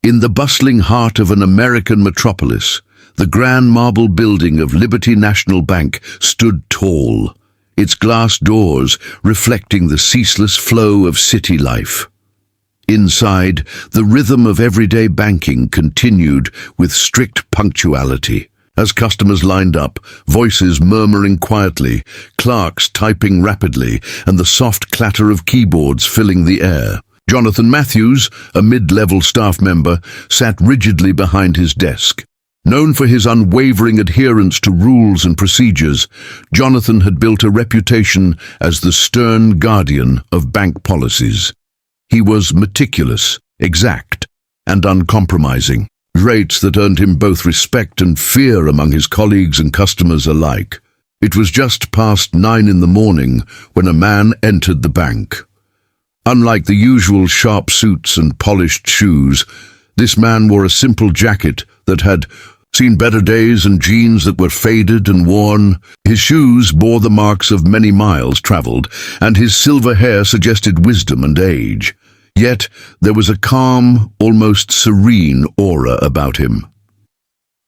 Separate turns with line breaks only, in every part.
In the bustling heart of an American metropolis, the grand marble building of Liberty National Bank stood tall, its glass doors reflecting the ceaseless flow of city life. Inside, the rhythm of everyday banking continued with strict punctuality. As customers lined up, voices murmuring quietly, clerks typing rapidly, and the soft clatter of keyboards filling the air. Jonathan Matthews, a mid-level staff member, sat rigidly behind his desk. Known for his unwavering adherence to rules and procedures, Jonathan had built a reputation as the stern guardian of bank policies. He was meticulous, exact, and uncompromising, traits that earned him both respect and fear among his colleagues and customers alike. It was just past 9 in the morning when a man entered the bank. Unlike the usual sharp suits and polished shoes, this man wore a simple jacket that had seen better days and jeans that were faded and worn. His shoes bore the marks of many miles traveled, and his silver hair suggested wisdom and age. Yet there was a calm, almost serene aura about him.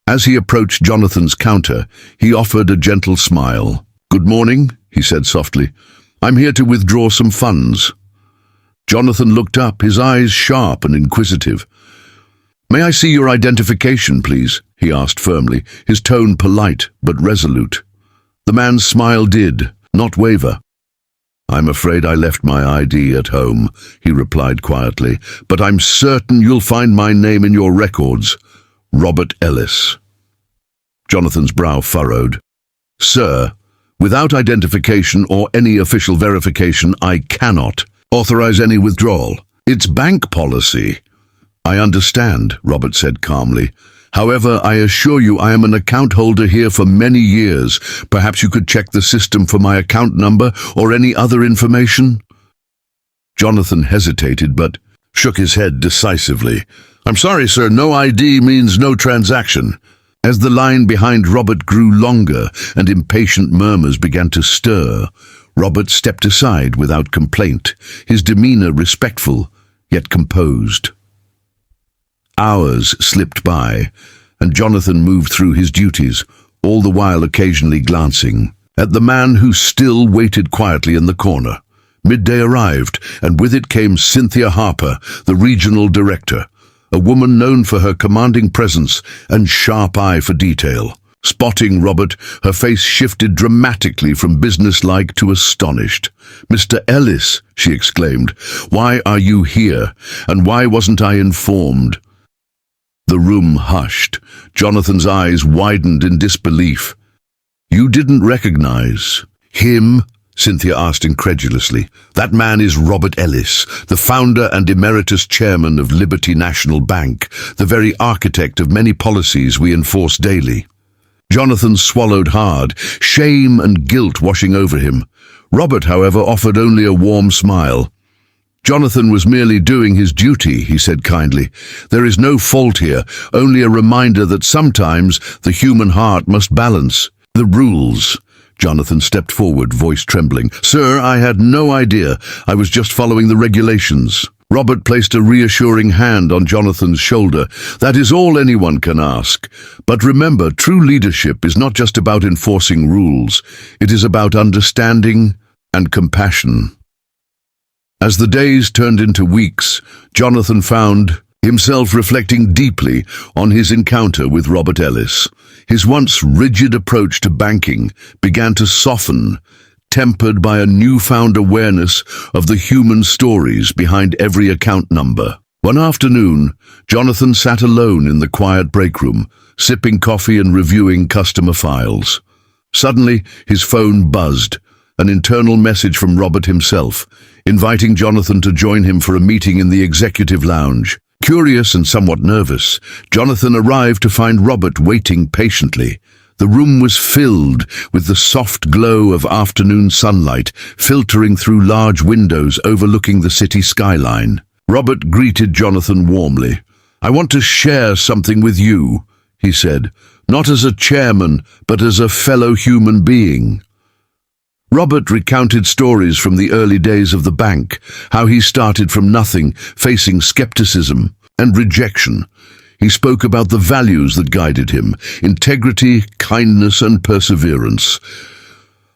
As he approached Jonathan's counter, he offered a gentle smile. "Good morning," he said softly. "I'm here to withdraw some funds." Jonathan looked up, his eyes sharp and inquisitive. "May I see your identification, please?" he asked firmly, his tone polite but resolute. The man's smile did not waver. "I'm afraid I left my ID at home," he replied quietly, "but I'm certain you'll find my name in your records. Robert Ellis." Jonathan's brow furrowed. "Sir, without identification or any official verification, I cannot authorize any withdrawal. It's bank policy." "I understand," Robert said calmly. "However, I assure you I am an account holder here for many years. Perhaps you could check the system for my account number or any other information?" Jonathan hesitated but shook his head decisively. "I'm sorry, sir, no ID means no transaction." As the line behind Robert grew longer and impatient murmurs began to stir, Robert stepped aside without complaint, his demeanor respectful yet composed. Hours slipped by, and Jonathan moved through his duties, all the while occasionally glancing at the man who still waited quietly in the corner. Midday arrived, and with it came Cynthia Harper, the regional director, a woman known for her commanding presence and sharp eye for detail. Spotting Robert, her face shifted dramatically from businesslike to astonished. "Mr. Ellis," she exclaimed, "why are you here, and why wasn't I informed?" The room hushed. Jonathan's eyes widened in disbelief. "You didn't recognize him?" Cynthia asked incredulously. "That man is Robert Ellis, the founder and emeritus chairman of Liberty National Bank, the very architect of many policies we enforce daily." Jonathan swallowed hard, shame and guilt washing over him. Robert, however, offered only a warm smile. "Jonathan was merely doing his duty," he said kindly. "There is no fault here, only a reminder that sometimes the human heart must balance the rules." Jonathan stepped forward, voice trembling. "Sir, I had no idea. I was just following the regulations." Robert placed a reassuring hand on Jonathan's shoulder. "That is all anyone can ask. But remember, true leadership is not just about enforcing rules. It is about understanding and compassion." As the days turned into weeks, Jonathan found himself reflecting deeply on his encounter with Robert Ellis. His once rigid approach to banking began to soften, tempered by a newfound awareness of the human stories behind every account number. One afternoon, Jonathan sat alone in the quiet break room, sipping coffee and reviewing customer files. Suddenly, his phone buzzed, an internal message from Robert himself, inviting Jonathan to join him for a meeting in the executive lounge. Curious and somewhat nervous, Jonathan arrived to find Robert waiting patiently. The room was filled with the soft glow of afternoon sunlight filtering through large windows overlooking the city skyline. Robert greeted Jonathan warmly. "I want to share something with you," he said, "not as a chairman, but as a fellow human being." Robert recounted stories from the early days of the bank, how he started from nothing, facing skepticism, and rejection. He spoke about the values that guided him: integrity, kindness, and perseverance.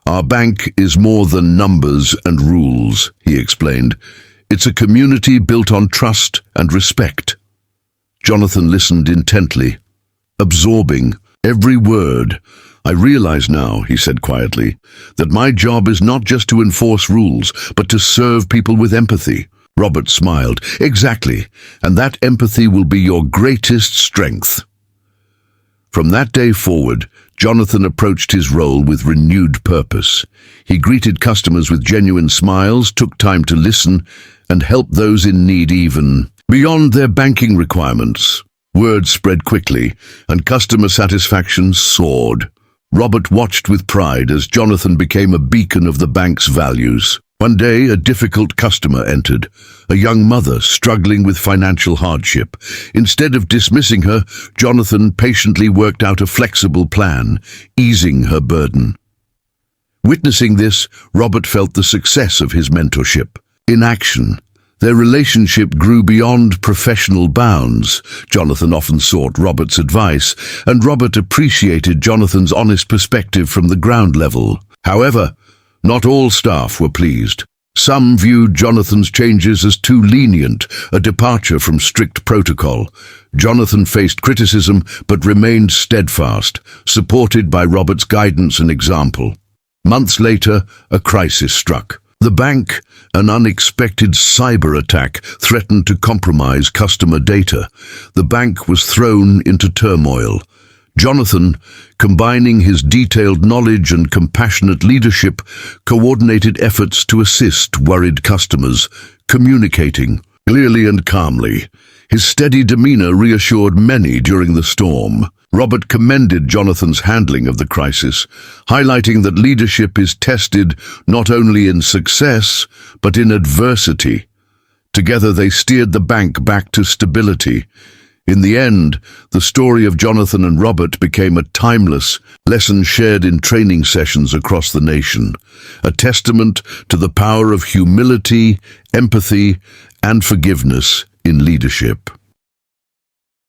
"Our bank is more than numbers and rules," he explained. "It's a community built on trust and respect." Jonathan listened intently, absorbing every word. "I realize now," he said quietly, "that my job is not just to enforce rules, but to serve people with empathy." Robert smiled. "Exactly, and that empathy will be your greatest strength." From that day forward, Jonathan approached his role with renewed purpose. He greeted customers with genuine smiles, took time to listen, and helped those in need even beyond their banking requirements. Word spread quickly, and customer satisfaction soared. Robert watched with pride as Jonathan became a beacon of the bank's values. One day, a difficult customer entered, a young mother struggling with financial hardship. Instead of dismissing her, Jonathan patiently worked out a flexible plan, easing her burden. Witnessing this, Robert felt the success of his mentorship. In action, their relationship grew beyond professional bounds. Jonathan often sought Robert's advice, and Robert appreciated Jonathan's honest perspective from the ground level. However, not all staff were pleased. Some viewed Jonathan's changes as too lenient, a departure from strict protocol. Jonathan faced criticism but remained steadfast, supported by Robert's guidance and example. Months later, a crisis struck. The bank, an unexpected cyber attack, threatened to compromise customer data. The bank was thrown into turmoil. Jonathan, combining his detailed knowledge and compassionate leadership, coordinated efforts to assist worried customers, communicating clearly and calmly. His steady demeanor reassured many during the storm. Robert commended Jonathan's handling of the crisis, highlighting that leadership is tested not only in success, but in adversity. Together they steered the bank back to stability. In the end, the story of Jonathan and Robert became a timeless lesson shared in training sessions across the nation, a testament to the power of humility, empathy, and forgiveness in leadership.